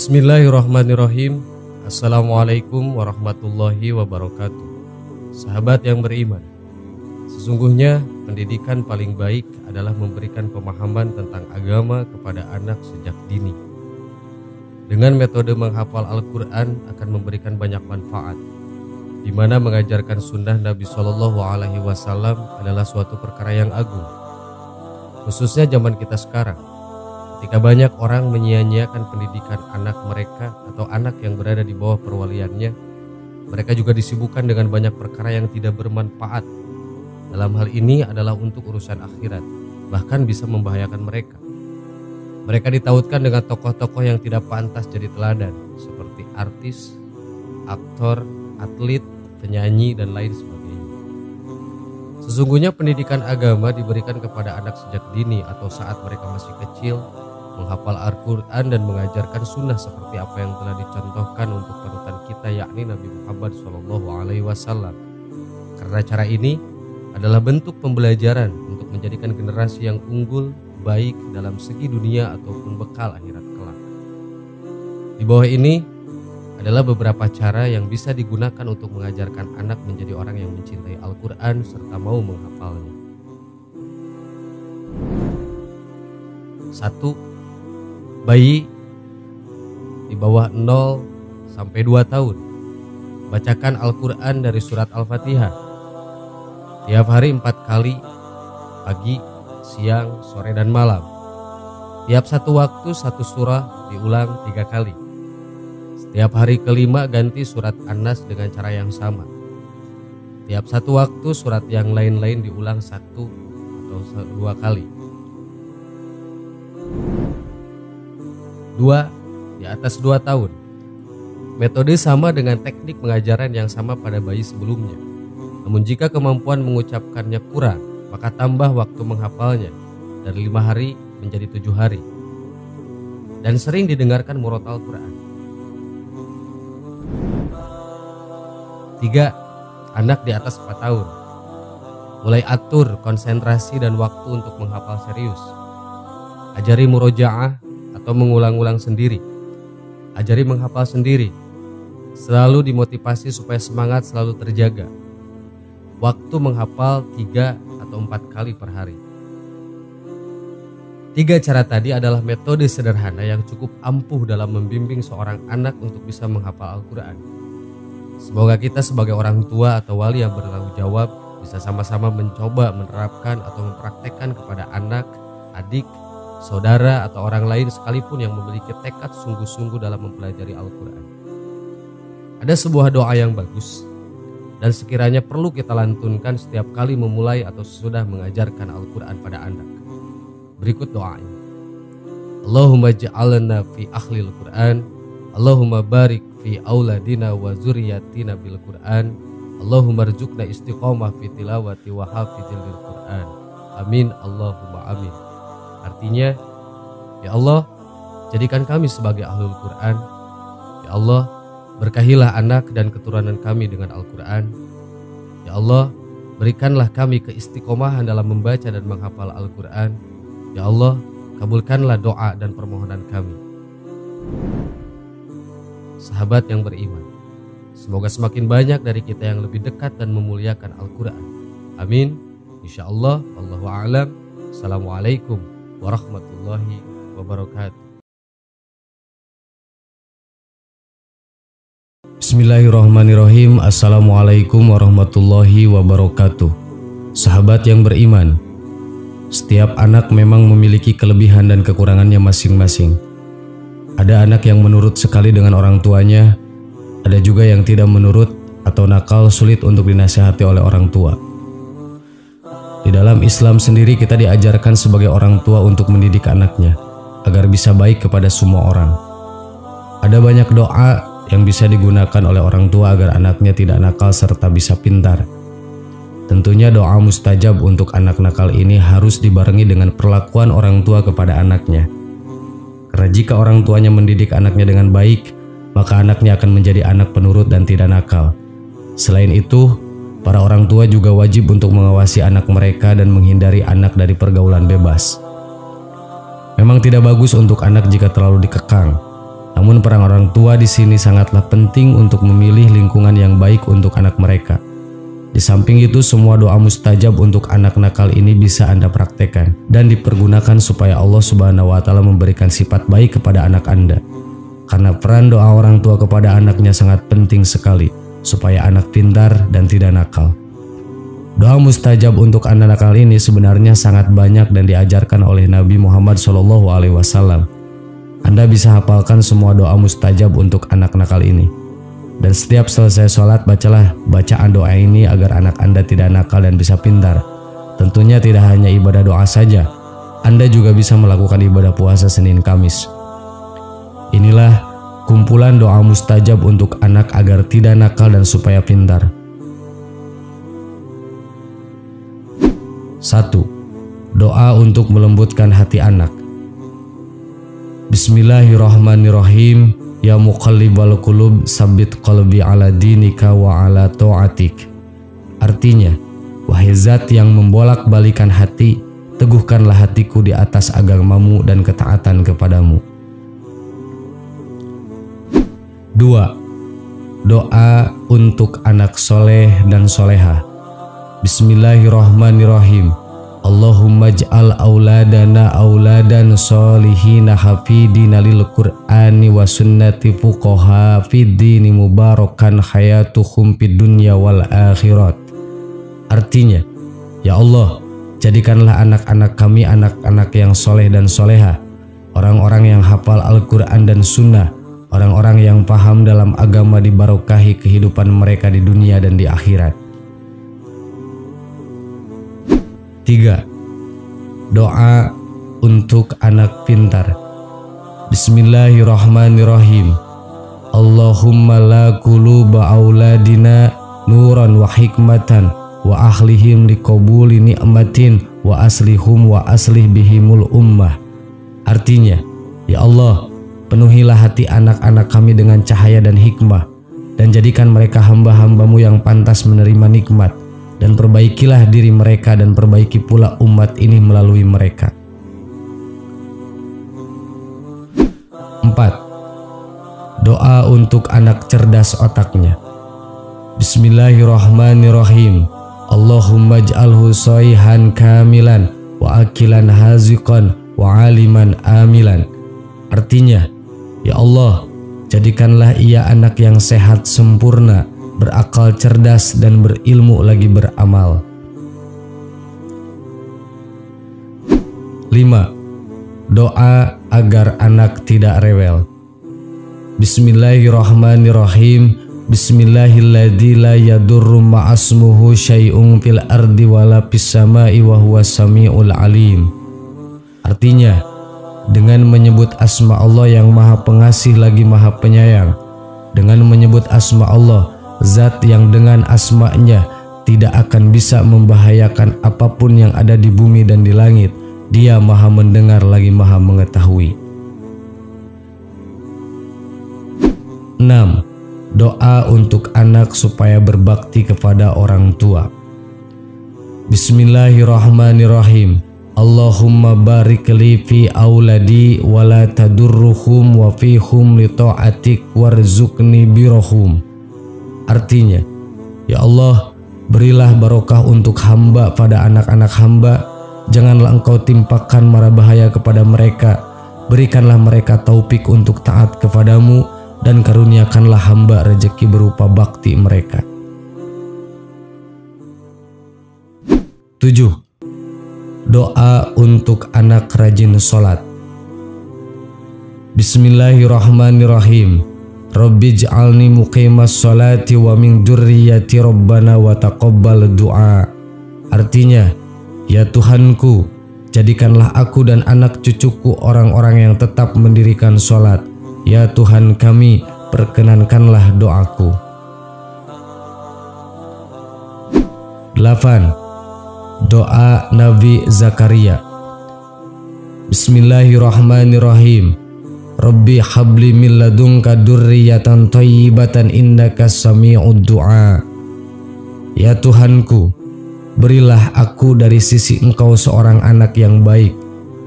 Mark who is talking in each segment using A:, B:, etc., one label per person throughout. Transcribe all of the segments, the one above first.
A: Bismillahirrahmanirrahim. Assalamualaikum warahmatullahi wabarakatuh. Sahabat yang beriman, sesungguhnya pendidikan paling baik adalah memberikan pemahaman tentang agama kepada anak sejak dini. Dengan metode menghafal Al-Quran akan memberikan banyak manfaat, di mana mengajarkan sunnah Nabi Shallallahu Alaihi Wasallam adalah suatu perkara yang agung. Khususnya zaman kita sekarang, ketika banyak orang menyia-nyiakan pendidikan anak mereka atau anak yang berada di bawah perwaliannya, mereka juga disibukkan dengan banyak perkara yang tidak bermanfaat. Dalam hal ini adalah untuk urusan akhirat, bahkan bisa membahayakan mereka. Mereka ditautkan dengan tokoh-tokoh yang tidak pantas jadi teladan, seperti artis, aktor, atlet, penyanyi, dan lain sebagainya. Sesungguhnya pendidikan agama diberikan kepada anak sejak dini atau saat mereka masih kecil, menghafal Al-Quran dan mengajarkan sunnah seperti apa yang telah dicontohkan untuk panutan kita, yakni Nabi Muhammad SAW. Karena cara ini adalah bentuk pembelajaran untuk menjadikan generasi yang unggul, baik dalam segi dunia ataupun bekal akhirat kelak. Di bawah ini adalah beberapa cara yang bisa digunakan untuk mengajarkan anak menjadi orang yang mencintai Al-Quran serta mau menghafalnya. 1. Bayi di bawah 0 sampai 2 tahun, bacakan Al-Quran dari surat Al-Fatihah tiap hari 4 kali, pagi, siang, sore, dan malam. Tiap satu waktu satu surah diulang 3 kali. Setiap hari kelima ganti surat An-Nas dengan cara yang sama. Tiap satu waktu surat yang lain-lain diulang 1 atau 2 kali. 2. Di atas 2 tahun. Metode sama dengan teknik pengajaran yang sama pada bayi sebelumnya. Namun jika kemampuan mengucapkannya kurang, maka tambah waktu menghafalnya dari 5 hari menjadi 7 hari. Dan sering didengarkan murotal Quran. 3. Anak di atas 4 tahun. Mulai atur konsentrasi dan waktu untuk menghafal serius. Ajari murojaah atau mengulang-ulang sendiri. Ajari menghafal sendiri. Selalu dimotivasi supaya semangat selalu terjaga. Waktu menghafal 3 atau 4 kali per hari. 3 cara tadi adalah metode sederhana yang cukup ampuh dalam membimbing seorang anak untuk bisa menghafal Al-Quran. Semoga kita sebagai orang tua atau wali yang bertanggung jawab bisa sama-sama mencoba menerapkan atau mempraktekkan kepada anak, adik, saudara, atau orang lain sekalipun yang memiliki tekad sungguh-sungguh dalam mempelajari Al-Quran. Ada sebuah doa yang bagus dan sekiranya perlu kita lantunkan setiap kali memulai atau sesudah mengajarkan Al-Quran pada anak. Berikut doanya. Allahumma ja'alna fi akhlil Quran, Allahumma barik fi auladina wa zuriyatina bil Quran, Allahumma rzuqna istiqomah fi tilawati wa hafizil Quran. Amin Allahumma amin. Artinya, ya Allah, jadikan kami sebagai ahlul Quran. Ya Allah, berkahilah anak dan keturunan kami dengan Al-Quran. Ya Allah, berikanlah kami keistiqomahan dalam membaca dan menghafal Al-Quran. Ya Allah, kabulkanlah doa dan permohonan kami. Sahabat yang beriman, semoga semakin banyak dari kita yang lebih dekat dan memuliakan Al-Quran. Amin. Insyaallah. Wallahu a'lam. Assalamualaikum warahmatullahi wabarakatuh. Bismillahirrahmanirrahim. Assalamualaikum warahmatullahi wabarakatuh. Sahabat yang beriman, setiap anak memang memiliki kelebihan dan kekurangannya masing-masing. Ada anak yang menurut sekali dengan orang tuanya, ada juga yang tidak menurut atau nakal, sulit untuk dinasihati oleh orang tua. Di dalam Islam sendiri kita diajarkan sebagai orang tua untuk mendidik anaknya agar bisa baik kepada semua orang. Ada banyak doa yang bisa digunakan oleh orang tua agar anaknya tidak nakal serta bisa pintar. Tentunya doa mustajab untuk anak nakal ini harus dibarengi dengan perlakuan orang tua kepada anaknya. Karena jika orang tuanya mendidik anaknya dengan baik, maka anaknya akan menjadi anak penurut dan tidak nakal. Selain itu, para orang tua juga wajib untuk mengawasi anak mereka dan menghindari anak dari pergaulan bebas. Memang tidak bagus untuk anak jika terlalu dikekang, Namun peran orang tua di sini sangatlah penting untuk memilih lingkungan yang baik untuk anak mereka. Di samping itu, semua doa mustajab untuk anak nakal ini bisa Anda praktekkan dan dipergunakan supaya Allah Subhanahu wa Ta'ala memberikan sifat baik kepada anak Anda. Karena peran doa orang tua kepada anaknya sangat penting sekali supaya anak pintar dan tidak nakal. Doa mustajab untuk anak nakal ini sebenarnya sangat banyak dan diajarkan oleh Nabi Muhammad SAW. Anda bisa hafalkan semua doa mustajab untuk anak nakal ini. Dan setiap selesai sholat, bacalah bacaan doa ini agar anak Anda tidak nakal dan bisa pintar. Tentunya tidak hanya ibadah doa saja, Anda juga bisa melakukan ibadah puasa Senin Kamis. Inilah kumpulan doa mustajab untuk anak agar tidak nakal dan supaya pintar. 1. Doa untuk melembutkan hati anak. Bismillahirrahmanirrahim. Ya muqallibal qulub, sabbit qalbi ala dinika wa ala ta'atik. Artinya, wahai zat yang membolak-balikan hati, teguhkanlah hatiku di atas agamamu dan ketaatan kepadamu. 2. Doa untuk anak soleh dan soleha. Bismillahirrahmanirrahim. Allahumma ja'al auladana auladan solihina hafidina lil qur'ani wa sunnati fuqaha fid dini mubarakan hayatuhum fid dunya wal akhirat. Artinya, ya Allah, jadikanlah anak-anak kami anak-anak yang soleh dan soleha, orang-orang yang hafal Al-Quran dan Sunnah, orang-orang yang paham dalam agama, dibarokahi kehidupan mereka di dunia dan di akhirat. 3. Doa untuk anak pintar. Bismillahirrahmanirrahim. Allahumma la quluba auladina nuran wa hikmatan wa ahlihim liqabuli ni'matin wa aslihum wa aslih bihimul ummah. Artinya, ya Allah, penuhilah hati anak-anak kami dengan cahaya dan hikmah, dan jadikan mereka hamba-hambamu yang pantas menerima nikmat, dan perbaikilah diri mereka dan perbaiki pula umat ini melalui mereka. 4. Doa untuk anak cerdas otaknya. Bismillahirrahmanirrahim. Allahumma ja'alhu soihan kamilan wa akilan haziqan wa aliman amilan. Artinya, ya Allah, jadikanlah ia anak yang sehat sempurna, berakal cerdas dan berilmu lagi beramal. 5. Doa agar anak tidak rewel. Bismillahirrahmanirrahim. Bismillahilladzi la yadurru ma'asmuhu syai'un fil ardi wala fis sama'i wa huwas samiul alim. Artinya, dengan menyebut asma Allah yang maha pengasih lagi maha penyayang, dengan menyebut asma Allah, zat yang dengan asma'nya tidak akan bisa membahayakan apapun yang ada di bumi dan di langit, Dia maha mendengar lagi maha mengetahui. 6. Doa untuk anak supaya berbakti kepada orang tua. Bismillahirrahmanirrahim. Allahumma barik li fi auladi wa la tadurruhum wa fihum li ta'atik warzuqni birahum. Artinya, ya Allah, berilah barokah untuk hamba pada anak-anak hamba, janganlah engkau timpakan mara bahaya kepada mereka, berikanlah mereka taufik untuk taat kepadamu, dan karuniakanlah hamba rezeki berupa bakti mereka. 7. Doa untuk anak rajin sholat. Bismillahirrahmanirrahim. Rabbi ij'alni muqimas sholati wa min dzurriyyati rabbana wa taqabbal du'a. Artinya, ya Tuhanku, jadikanlah aku dan anak cucuku orang-orang yang tetap mendirikan sholat. Ya Tuhan kami, perkenankanlah doaku. 8. Doa Nabi Zakaria. Bismillahirrahmanirrahim. Rabbi habli min ladunka dzurriyyatan thayyibatan innaka sami'ud du'a. Ya Tuhanku, berilah aku dari sisi Engkau seorang anak yang baik.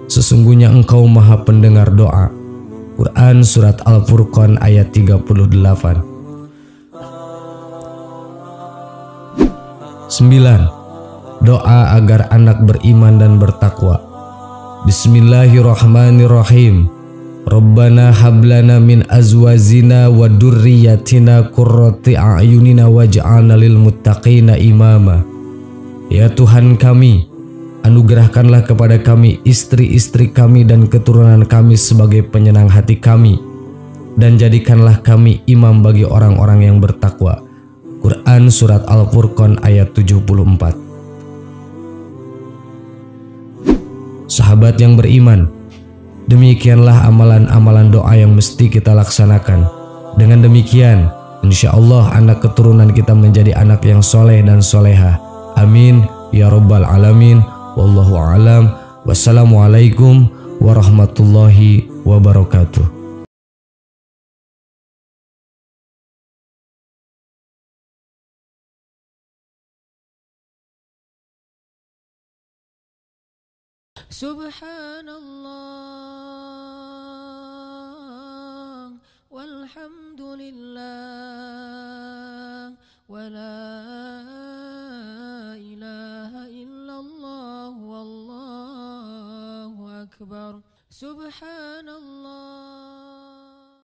A: Sesungguhnya Engkau maha pendengar doa. Quran Surat Al-Furqan ayat 38. 9. Doa agar anak beriman dan bertakwa. Bismillahirrahmanirrahim. Rabbana hablana min azwajina wa durriyyatina qurrata a'yunina waj'alna lil muttaqina imama. Ya Tuhan kami, anugerahkanlah kepada kami istri-istri kami dan keturunan kami sebagai penyenang hati kami, dan jadikanlah kami imam bagi orang-orang yang bertakwa. Quran Surat Al-Furqan ayat 74. Sahabat yang beriman, demikianlah amalan-amalan doa yang mesti kita laksanakan. Dengan demikian, insya Allah anak keturunan kita menjadi anak yang soleh dan soleha. Amin ya Rabbal Alamin. Wallahu a'lam. Wassalamualaikum warahmatullahi wabarakatuh.
B: Subhanallah walhamdulillah wa la ilaha illallah wallahu akbar. Subhanallah.